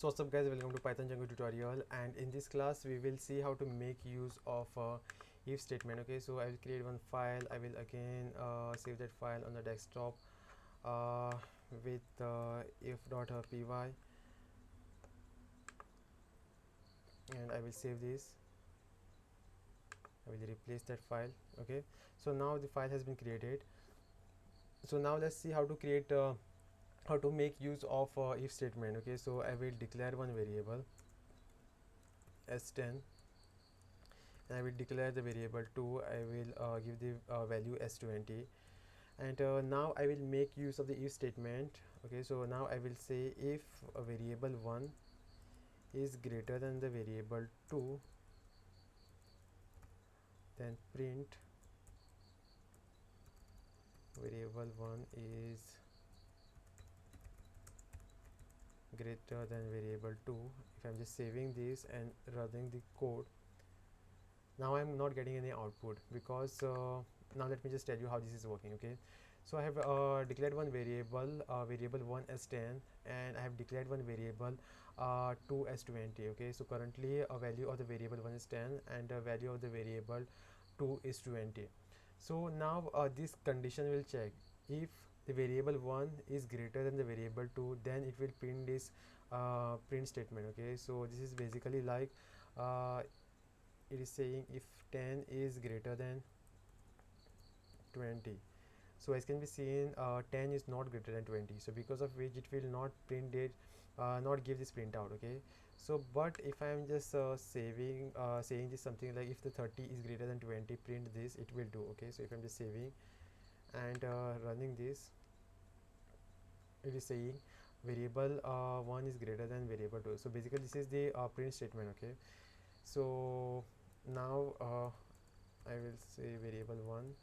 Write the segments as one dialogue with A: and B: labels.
A: So what's up guys, welcome to Python Django tutorial, and in this class we will see how to make use of if statement. Okay, so I will create one file. I will again save that file on the desktop with if.py, and I will save this. I will replace that file. Okay, so now the file has been created. So now let's see how to create how to make use of if statement. Okay, so I will declare one variable s10, and I will declare the variable 2. I will give the value s20, and now I will make use of the if statement. Okay, so now I will say if a variable 1 is greater than the variable 2, then print variable 1 is greater than variable 2. If I'm just saving this and running the code, now I'm not getting any output because now let me just tell you how this is working. Okay, so I have declared one variable, variable 1 as 10, and I have declared one variable 2 as 20. Okay, so currently a value of the variable 1 is 10 and a value of the variable 2 is 20. So now this condition will check if the variable 1 is greater than the variable 2, then it will print this print statement. Okay, so this is basically like it is saying if 10 is greater than 20. So as can be seen, 10 is not greater than 20, so because of which it will not print it, not give this printout. Okay, so but if I am just saying this something like if the 30 is greater than 20, print this, it will do. Okay, so if I'm just saving and running this, it is saying variable 1 is greater than variable 2. So basically this is the print statement. Okay, so now I will say variable 1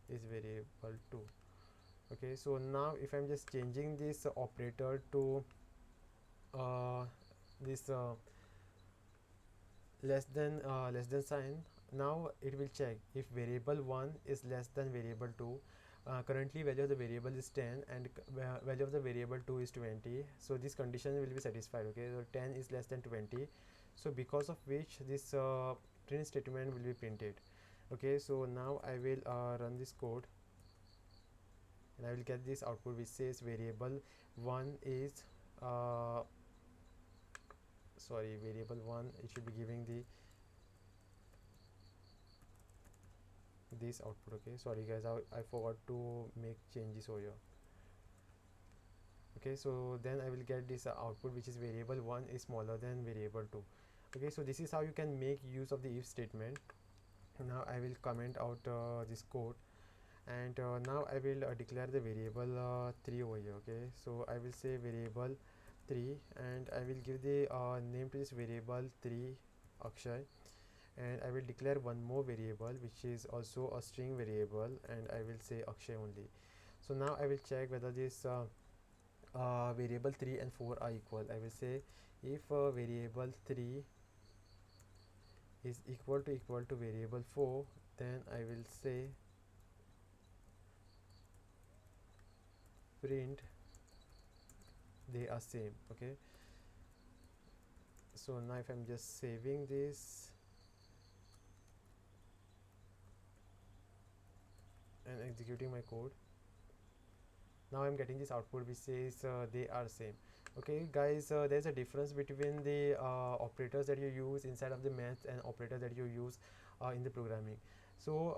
A: is variable 2. Okay, so now if I'm just changing this operator to this less than sign, now it will check if variable 1 is less than variable 2. Currently value of the variable is 10 and value of the variable 2 is 20, so this condition will be satisfied. Okay, so 10 is less than 20, so because of which this print statement will be printed. Okay, so now I will run this code and I will get this output which says variable 1 is variable 1, it should be giving the this output. Okay, sorry guys, I forgot to make changes over here. Okay, so then I will get this output which is variable 1 is smaller than variable 2. Okay, so this is how you can make use of the if statement. Now I will comment out this code, and now I will declare the variable 3 over here. Okay, so I will say variable 3 and I will give the name to this variable 3 Akshay, and I will declare one more variable which is also a string variable, and I will say Akshay only. So now I will check whether this variable 3 and 4 are equal. I will say if variable 3 is equal to variable 4, then I will say print they are same. Okay, so now if I'm just saving this and executing my code, now I'm getting this output which says they are same. Okay guys, there's a difference between the operators that you use inside of the math and operators that you use in the programming. So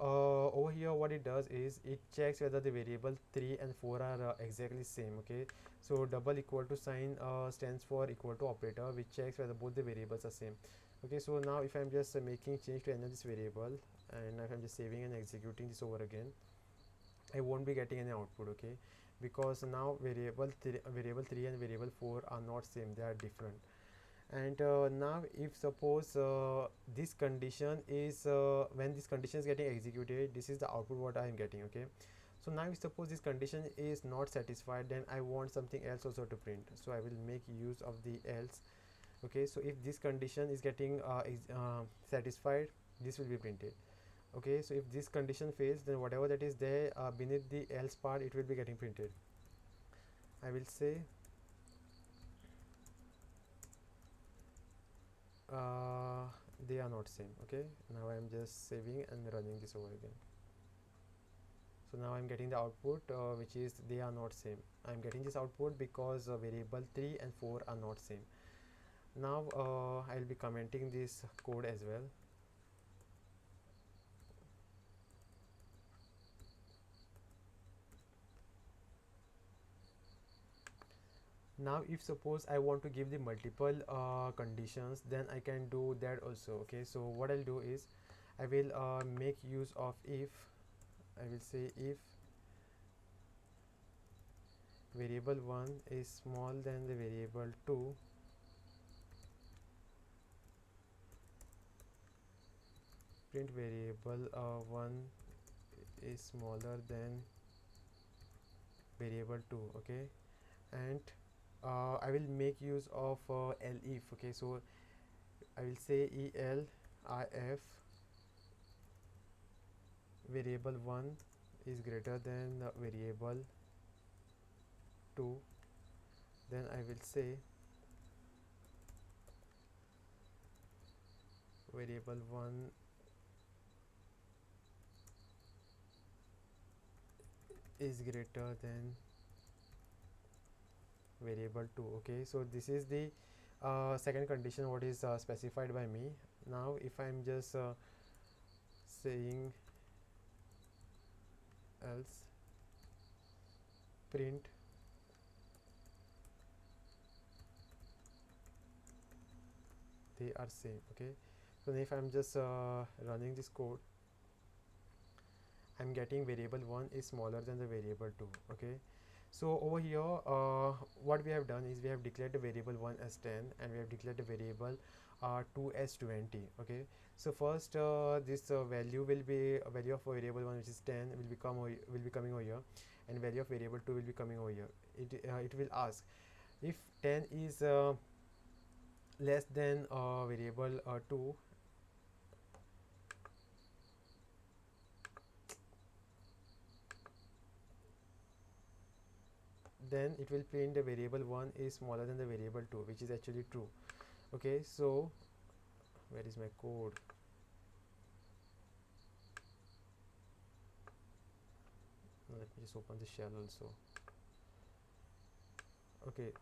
A: over here what it does is it checks whether the variable 3 and 4 are exactly same. Okay, so double equal to sign stands for equal to operator, which checks whether both the variables are same. Okay, so now if I'm just making change to another this variable, and if I'm just saving and executing this over again, I won't be getting any output. Okay, because now variable 3 and variable 4 are not same, they are different. And now if suppose this condition is when this condition is getting executed, this is the output what I am getting. Okay, so now if suppose this condition is not satisfied, then I want something else also to print, so I will make use of the else. Okay, so if this condition is getting satisfied, this will be printed. Okay, so if this condition fails, then whatever that is there beneath the else part, it will be getting printed. I will say uh, they are not same. Okay, now I'm just saving and running this over again. So now I'm getting the output, which is they are not same. I'm getting this output because variable 3 and 4 are not same. Now I'll be commenting this code as well. Now if suppose I want to give the multiple conditions, then I can do that also. Okay, so what I'll do is I will make use of if. I will say if variable 1 is small than the variable 2, print variable 1 is smaller than variable 2. Okay, and I will make use of elif. Okay, so I will say elif variable 1 is greater than variable 2. Then I will say variable 1 is greater than variable 2. Okay, so this is the second condition what is specified by me. Now if I'm just saying else print they are same. Okay, so if I'm just running this code, I'm getting variable 1 is smaller than the variable 2. Okay, so over here what we have done is we have declared the variable 1 as 10 and we have declared the variable 2 as 20. Okay, so first this value will be a value of variable 1 which is 10 will be coming over here, and value of variable 2 will be coming over here. It will ask if 10 is less than variable 2, then it will print the variable 1 is smaller than the variable 2, which is actually true. Okay, so where is my code? Let me just open the shell also. Okay,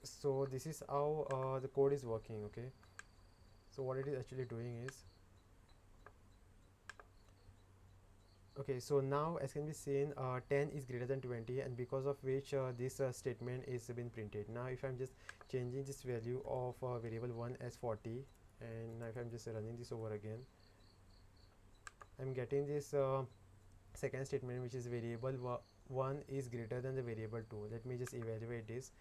A: so this is how the code is working. Okay, so what it is actually doing is, okay, so now as can be seen 10 is greater than 20, and because of which this statement is been printed. Now if I'm just changing this value of variable 1 as 40, and now if I'm just running this over again, I'm getting this second statement which is variable 1 is greater than the variable 2. Let me just evaluate this.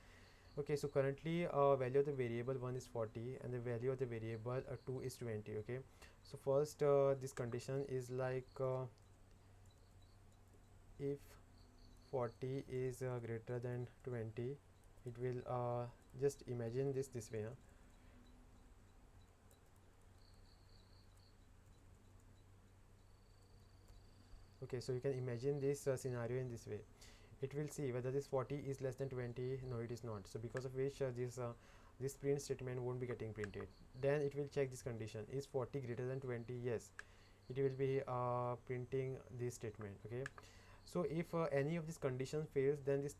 A: Okay, so currently value of the variable 1 is 40 and the value of the variable 2 is 20. Okay, so first this condition is like if 40 is greater than 20, it will just imagine this way. Okay, so you can imagine this scenario in this way. It will see whether this 40 is less than 20. No, it is not. So because of which this print statement won't be getting printed. Then it will check this condition, is 40 greater than 20? Yes, it will be printing this statement. Okay, so if any of these conditions fails, then this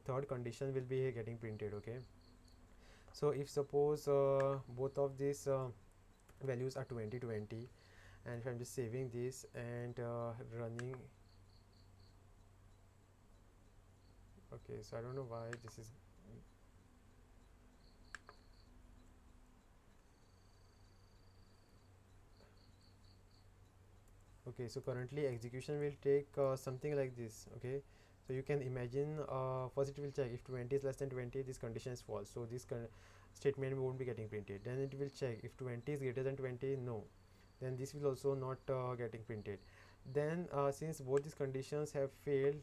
A: third condition will be getting printed. Okay, so if suppose both of these values are 20 20, and if I'm just saving this and running, okay, so I don't know why this is, okay, so currently execution will take something like this. Okay, so you can imagine first it will check if 20 is less than 20, this condition is false, so this statement won't be getting printed. Then it will check if 20 is greater than 20, no, then this will also not getting printed. Then since both these conditions have failed,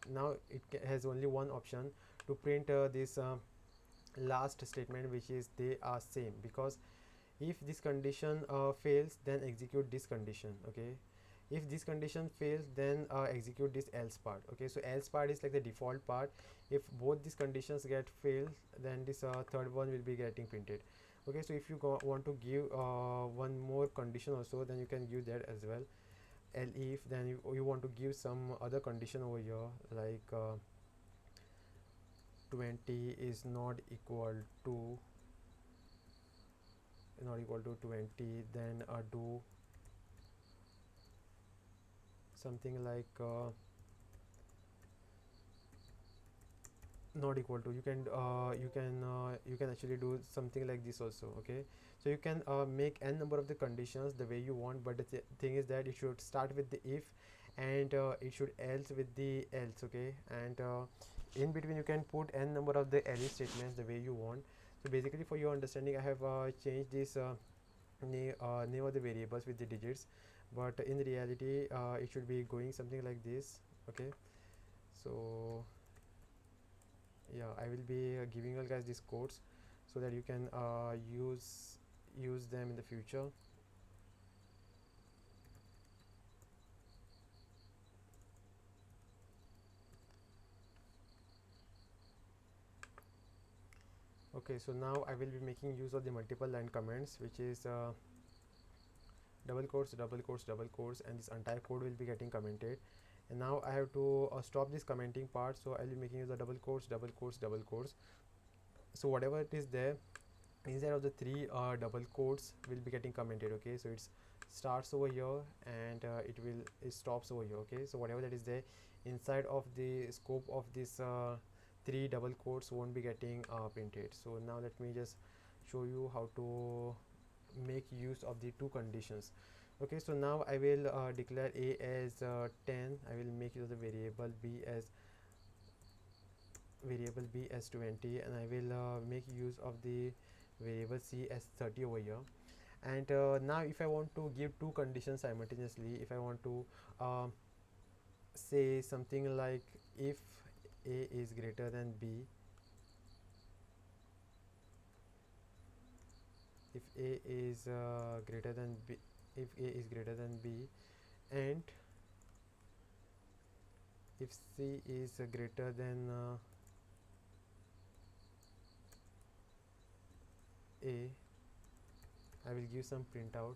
A: now it has only one option to print this last statement, which is they are same, because if this condition fails, then execute this condition. Okay, if this condition fails, then execute this else part. Okay, so else part is like the default part. If both these conditions get failed, then this third one will be getting printed. Okay, so if you want to give one more condition also, then you can give that as well. If then you want to give some other condition over here, like 20 is not equal to 20, then do something like not equal to. You can actually do something like this also. Okay, so you can make n number of the conditions the way you want, but the thing is that it should start with the if, and it should else with the else. Okay, and in between you can put n number of the else statements the way you want. So basically, for your understanding, I have changed this name of the variables with the digits, but in reality it should be going something like this. Okay, so yeah, I will be giving you guys these codes so that you can use them in the future. Okay, so now I will be making use of the multiple line comments, which is double quotes, double quotes, double quotes, and this entire code will be getting commented. And now I have to stop this commenting part, so I'll be making use of double quotes, double quotes, double quotes. So whatever it is there inside of the three double quotes will be getting commented. Okay, so it starts over here, and it stops over here. Okay, so whatever that is there inside of the scope of this three double quotes won't be getting printed. So now let me just show you how to make use of the two conditions. Okay, so now I will declare a as 10. I will make use of the variable b as 20, and I will make use of the variable c as 30 over here. And now if I want to give two conditions simultaneously, if I want to say something like if a is greater than b, if a is greater than b, if a is greater than b, and if c is greater than a, I will give some printout.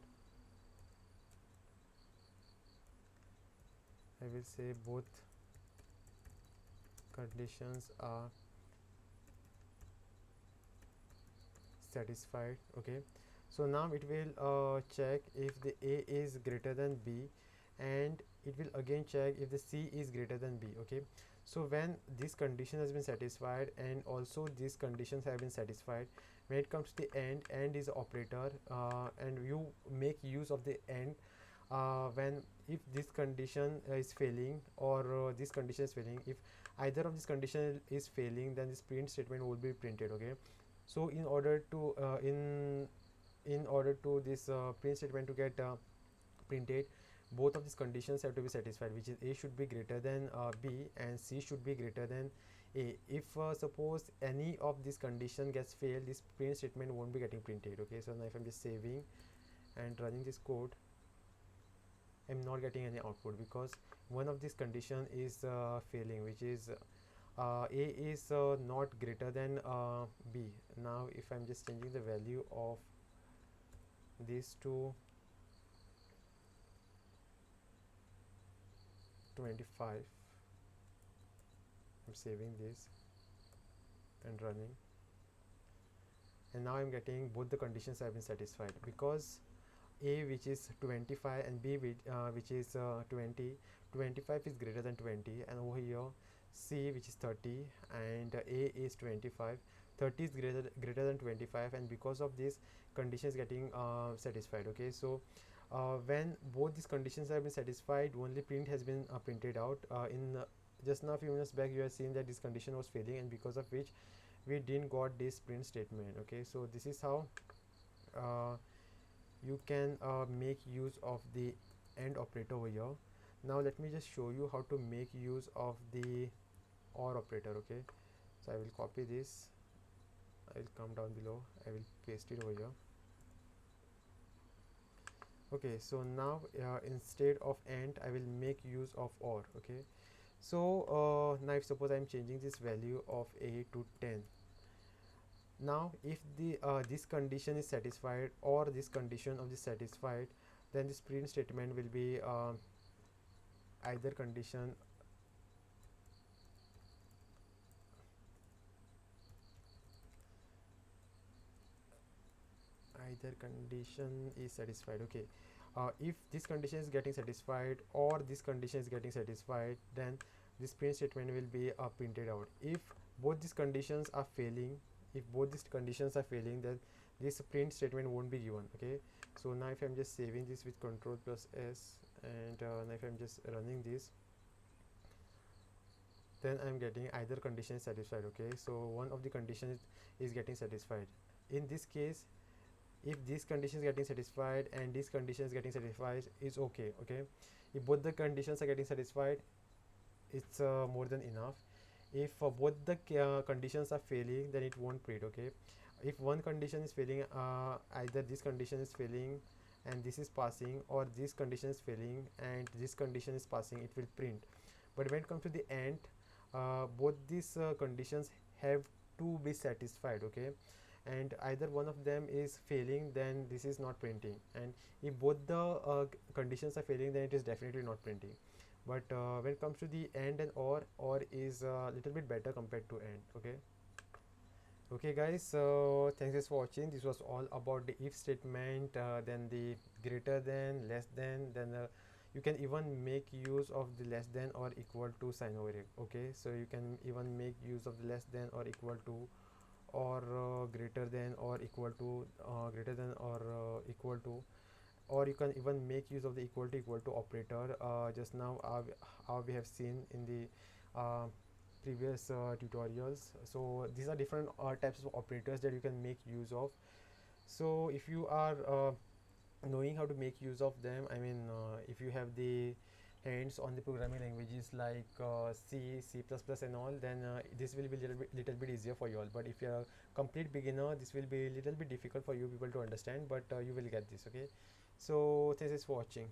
A: I will say both conditions are satisfied. Okay, so now it will check if the a is greater than b, and it will again check if the c is greater than b. Okay, so when this condition has been satisfied and also these conditions have been satisfied, when it comes to the end is operator, and you make use of the end when if this condition is failing, or this condition is failing. If either of this condition is failing, then this print statement will be printed. Okay, so in order to this print statement to get printed, both of these conditions have to be satisfied, which is a should be greater than b and c should be greater than a. If suppose any of this condition gets failed, this print statement won't be getting printed. Okay, so now if I'm just saving and running this code, I'm not getting any output because one of these condition is failing, which is a is not greater than b. Now if I'm just changing the value of these to 25, I'm saving this and running, and now I'm getting both the conditions have been satisfied, because a, which is 25, and b, which is 20. 25 is greater than 20, and over here c, which is 30, and a is 25. 30 is greater than 25, and because of this condition is getting satisfied. Okay, so when both these conditions have been satisfied, only print has been printed out. In just now a few minutes back you have seen that this condition was failing, and because of which we didn't got this print statement. Okay, so this is how you can make use of the AND operator over here. Now let me just show you how to make use of the OR operator. Okay, so I will copy this, I will come down below, I will paste it over here. Okay, so now instead of AND I will make use of OR. Okay, so now if suppose I'm changing this value of a to 10, Now if the this condition is satisfied or this condition of the satisfied, then this print statement will be either condition either condition is satisfied. Okay, if this condition is getting satisfied or this condition is getting satisfied, then this print statement will be printed out. If both these conditions are failing, then this print statement won't be given. Okay, so now if I'm just saving this with Control plus S, and now if I'm just running this, then I'm getting either condition is satisfied. Okay, so one of the conditions is getting satisfied. In this case, if this condition is getting satisfied and this condition is getting satisfied, is okay. Okay, if both the conditions are getting satisfied, it's more than enough. If both the conditions are failing, then it won't print. Okay, if one condition is failing, either this condition is failing and this is passing, or this condition is failing and this condition is passing, it will print. But when it comes to the end, both these conditions have to be satisfied. Okay, and either one of them is failing, then this is not printing, and if both the conditions are failing, then it is definitely not printing. But when it comes to the and or is a little bit better compared to and. Okay, okay guys, so thanks for watching. This was all about the if statement, then the greater than, less than, then you can even make use of the less than or equal to sign over here. Okay, so you can even make use of the less than or equal to, or greater than or equal to, greater than or equal to, or you can even make use of the equal to operator, just now how we have seen in the previous tutorials. So these are different types of operators that you can make use of. So if you are knowing how to make use of them, I mean, if you have the hands on the programming languages like C, C++ and all, then this will be little bit easier for you all. But if you're a complete beginner, this will be a little bit difficult for you people to understand, but you will get this. Okay, so thanks for watching.